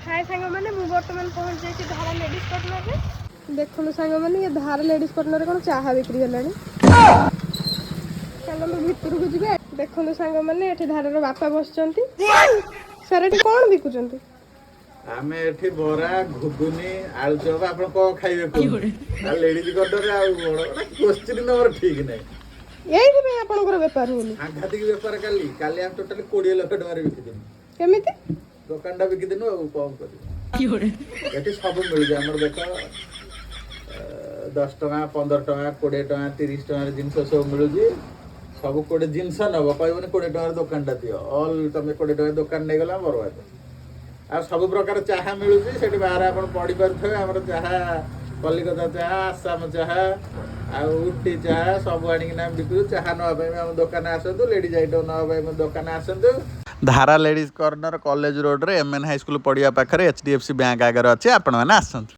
हाय सांग मैंने मु बर्तमान पहुंच जाई धारा लेडीज कॉर्नर रे देखो सांग मैंने ये धारा लेडीज कॉर्नर कौन चाहा बिक्री हेलानी चलो भितर को जी देखो सांग मैंने धारार बापा बसचंती सर एठी कौन बिकुचंती आमे एठी बोरा घुगुनी आलू चप आपण को खाइबे को लेडीज कॉर्नर आ क्वेश्चन नंबर ठीक नै एही में आपनकर व्यापार होली आघातिक व्यापार काली काली हम टोटल 20 लाख टका बिकि दिनु केमिति दुकानटा बिकि दिनु आ कम करी एठी सब मिल जाय हमर देखो 10 टका 15 टका 20 टका 30 टका जिंस सब मिलु जी सब कोडे जिंस नबो कहबोनी 20 टका दुकानटा दियो ऑल तमे 20 टका दुकान नै गला बरबाद आ सब प्रकार चाहा मिलु जी सेठी बाहर आपण पढी परथवे हमर चाहा कलिकता चाहा आसाम चाहा आ उटी चाहा सब आनिक नाम बिकु चाहा नवा पे हम दुकान आसंतु लेडीज आइटम नवा पे हम दुकान आसंतु धारा लेडीज कॉर्नर कॉलेज रोड रे एमएन हाई स्कूल पड़िया पाखरे एचडीएफसी बैंक आगर अछि आपण माने आसंतु।